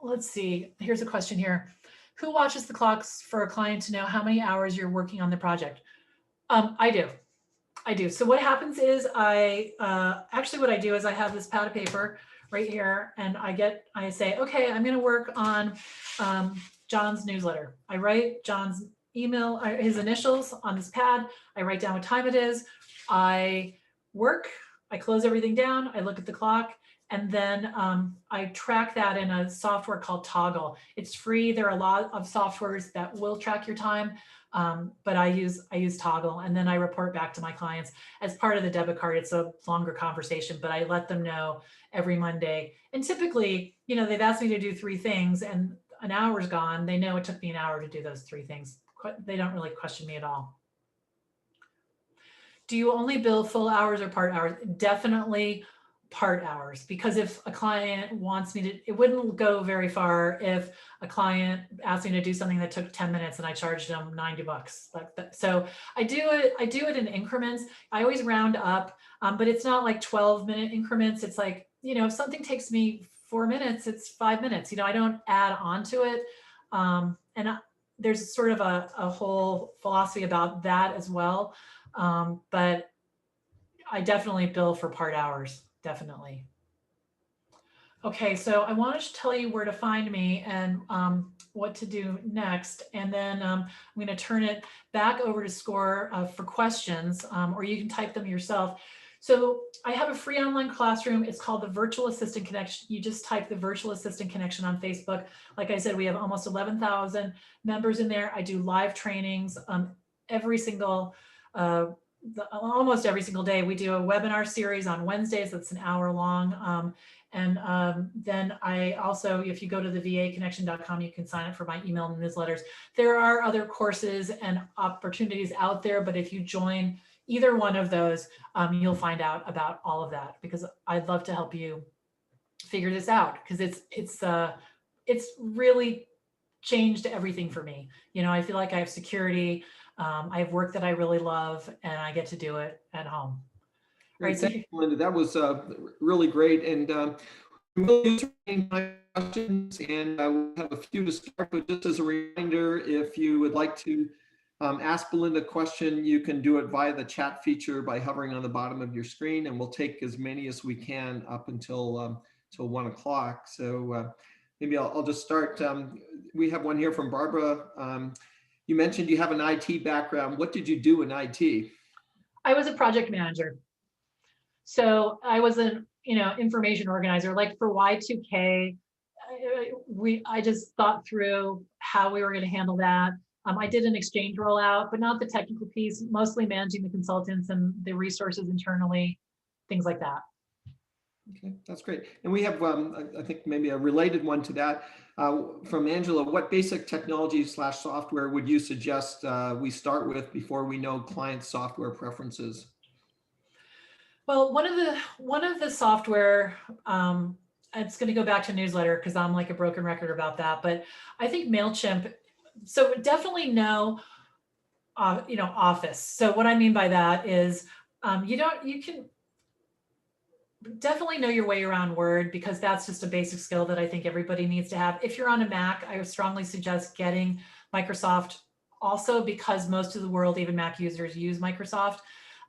Let's see, here's a question here. Who watches the clocks for a client to know how many hours you're working on the project? I do. So what happens is actually what I do is I have this pad of paper right here, and I say, okay, I'm going to work on John's newsletter. I write John's email, his initials on this pad. I write down what time it is. I work, I close everything down. I look at the clock, and then I track that in a software called Toggle. It's free. There are a lot of softwares that will track your time. But I use Toggle, and then I report back to my clients as part of the debit card. It's a longer conversation, but I let them know every Monday. And typically, they've asked me to do 3 things and an hour's gone. They know it took me an hour to do those 3 things. They don't really question me at all. Do you only bill full hours or part hours? Definitely part hours, because if a client wants me to, it wouldn't go very far if a client asked me to do something that took 10 minutes and I charged them $90. So I do it in increments. I always round up, but it's not like 12-minute increments. It's like, if something takes me 4 minutes, it's 5 minutes. I don't add on to it. There's sort of a whole philosophy about that as well. But I definitely bill for part hours. Definitely. Okay, so I want to tell you where to find me and what to do next. And then I'm going to turn it back over to SCORE for questions, or you can type them yourself. So I have a free online classroom. It's called the Virtual Assistant Connection. You just type the Virtual Assistant Connection on Facebook. Like I said, we have almost 11,000 members in there. I do live trainings almost every single day. We do a webinar series on Wednesdays that's an hour long. Then I also, if you go to the vaconnection.com, you can sign up for my email newsletters. There are other courses and opportunities out there, but if you join either one of those, you'll find out about all of that, because I'd love to help you figure this out, because it's really changed everything for me. I feel like I have security. I have work that I really love, and I get to do it at home. Right. Thank you, Belinda. That was really great. And we'll use my questions, and we'll have a few to start. But just as a reminder, if you would like to ask Belinda a question, you can do it via the chat feature by hovering on the bottom of your screen, and we'll take as many as we can up until 1 o'clock. So maybe I'll just start. We have one here from Barbara. You mentioned you have an IT background. What did you do in IT? I was a project manager. So I was an information organizer. Like for Y2K, I just thought through how we were going to handle that. I did an exchange rollout, but not the technical piece, mostly managing the consultants and the resources internally, things like that. Okay, that's great. And we have, I think maybe a related one to that from Angela. What basic technology / software would you suggest we start with before we know client software preferences? Well, one of the software, it's going to go back to newsletter because I'm like a broken record about that, but I think MailChimp. So definitely know, Office. So what I mean by that is you can definitely know your way around Word, because that's just a basic skill that I think everybody needs to have. If you're on a Mac, I would strongly suggest getting Microsoft also, because most of the world, even Mac users, use Microsoft.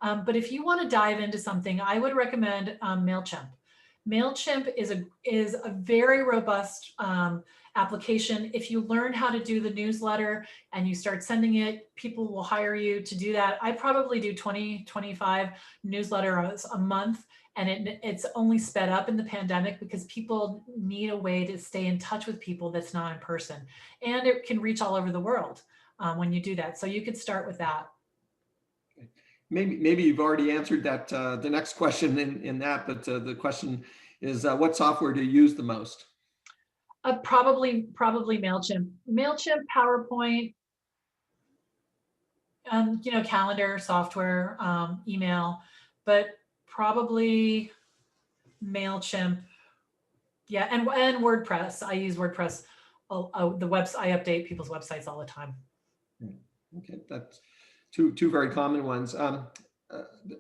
But if you want to dive into something, I would recommend MailChimp. MailChimp is a very robust application. If you learn how to do the newsletter and you start sending it, people will hire you to do that. I probably do 20, 25 newsletters a month, and it's only sped up in the pandemic because people need a way to stay in touch with people that's not in person. And it can reach all over the world when you do that. So you could start with that. Maybe you've already answered that, the next question in that, but the question is, what software do you use the most? Probably MailChimp. MailChimp, PowerPoint. Calendar, software, email, but probably MailChimp. Yeah, and WordPress. I use WordPress. I update people's websites all the time. Okay, that's two very common ones. Uh,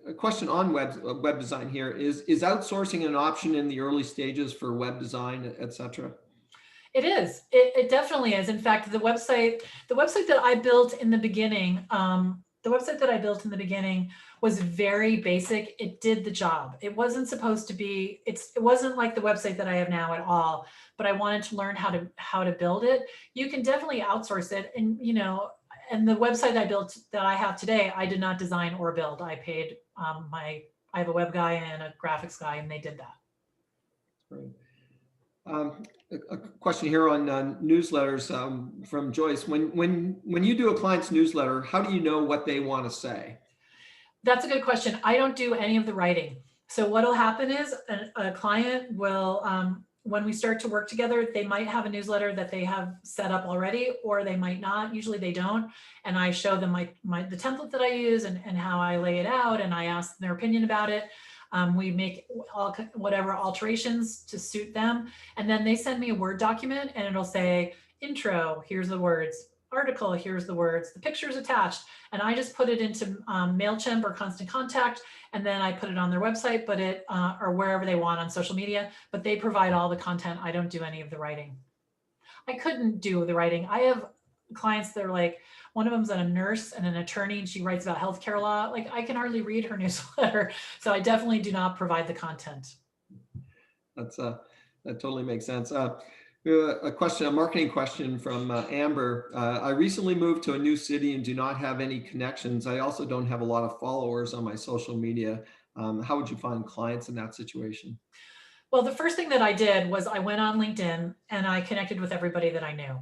a question on web design here is outsourcing an option in the early stages for web design, etc.? It is. It definitely is. In fact, the website that I built in the beginning, was very basic. It did the job. It wasn't supposed to be. It wasn't like the website that I have now at all. But I wanted to learn how to build it. You can definitely outsource it, and the website I built that I have today, I did not design or build. I paid I have a web guy and a graphics guy, and they did that. Great. A question here on newsletters from Joyce. When you do a client's newsletter, how do you know what they want to say? That's a good question. I don't do any of the writing. So what'll happen is a client will, when we start to work together, they might have a newsletter that they have set up already, or they might not. Usually they don't. And I show them the template that I use and how I lay it out, and I ask their opinion about it. We make whatever alterations to suit them. And then they send me a Word document, and it'll say, intro, here's the words, article, here's the words, the picture's attached. And I just put it into MailChimp or Constant Contact, and then I put it on their website, or wherever they want on social media, but they provide all the content. I don't do any of the writing. I couldn't do the writing. I have clients that are like, one of them's a nurse and an attorney, and she writes about healthcare law. Like, I can hardly read her newsletter. So I definitely do not provide the content. That totally makes sense. We have a marketing question from Amber. I recently moved to a new city and do not have any connections. I also don't have a lot of followers on my social media. How would you find clients in that situation? Well, the first thing that I did was I went on LinkedIn and I connected with everybody that I knew.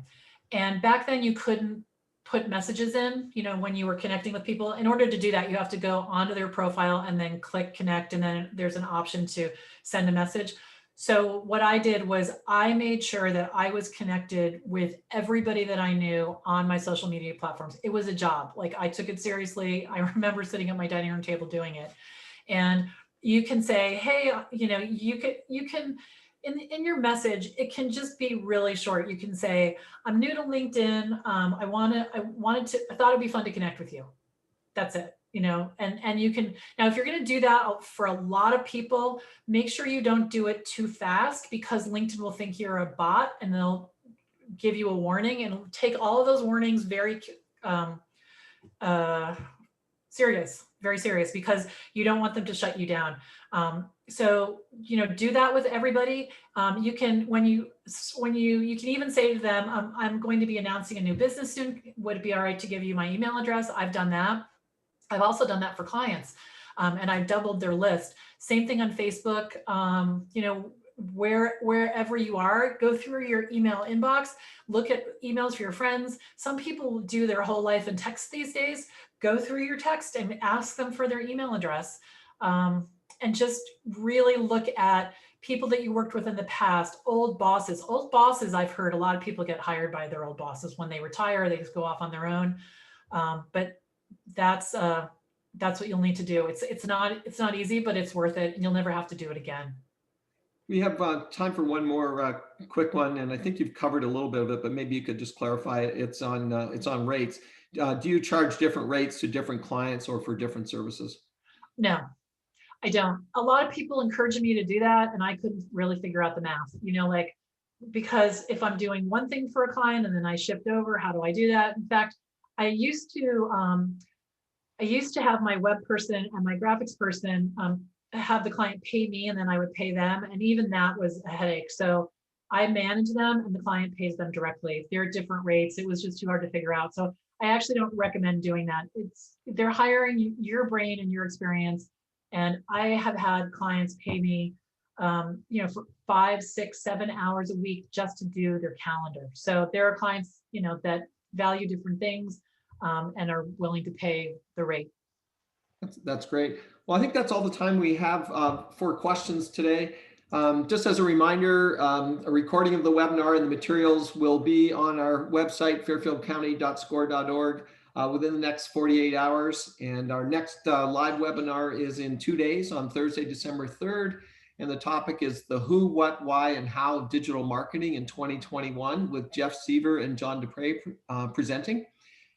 And back then you couldn't put messages in, when you were connecting with people. In order to do that, you have to go onto their profile and then click connect. And then there's an option to send a message. So what I did was I made sure that I was connected with everybody that I knew on my social media platforms. It was a job. Like, I took it seriously. I remember sitting at my dining room table doing it. And you can say, hey, you can in your message, it can just be really short. You can say, I'm new to LinkedIn. I thought it'd be fun to connect with you. That's it. And you can, now if you're going to do that for a lot of people, make sure you don't do it too fast, because LinkedIn will think you're a bot and they'll give you a warning, and take all of those warnings very very serious, because you don't want them to shut you down. So, do that with everybody. You can, you can even say to them, I'm going to be announcing a new business soon. Would it be all right to give you my email address? I've done that. I've also done that for clients, and I've doubled their list. Same thing on Facebook. Wherever you are, go through your email inbox, look at emails for your friends. Some people do their whole life in text these days. Go through your text and ask them for their email address, and just really look at people that you worked with in the past, old bosses. I've heard a lot of people get hired by their old bosses. When they retire, they just go off on their own. But that's what you'll need to do. It's not easy, but it's worth it, and you'll never have to do it again. We have time for one more quick one, and I think you've covered a little bit of it, but maybe you could just clarify it. It's on rates. Do you charge different rates to different clients or for different services? No, I don't. A lot of people encourage me to do that, and I couldn't really figure out the math. Because if I'm doing one thing for a client and then I shipped over, how do I do that? In fact, I used to have my web person and my graphics person have the client pay me, and then I would pay them. And even that was a headache. So I manage them and the client pays them directly. They're at different rates. It was just too hard to figure out. So I actually don't recommend doing that. They're hiring your brain and your experience. And I have had clients pay me, for 5, 6, 7 hours a week just to do their calendar. So there are clients, that value different things and are willing to pay the rate. That's great. Well, I think that's all the time we have for questions today. Just as a reminder, a recording of the webinar and the materials will be on our website, fairfieldcounty.score.org. within the next 48 hours. And our next live webinar is in 2 days on Thursday, December 3rd. And the topic is the who, what, why, and how digital marketing in 2021 with Jeff Seaver and John Dupre presenting.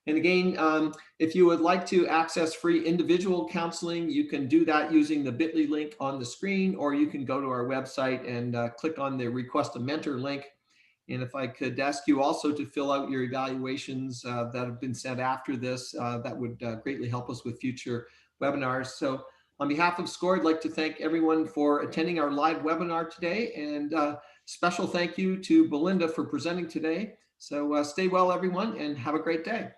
And again, if you would like to access free individual counseling, you can do that using the bit.ly link on the screen, or you can go to our website and click on the request a mentor link. And if I could ask you also to fill out your evaluations that have been sent after this, that would greatly help us with future webinars. So on behalf of SCORE, I'd like to thank everyone for attending our live webinar today, and special thank you to Belinda for presenting today. So stay well, everyone, and have a great day.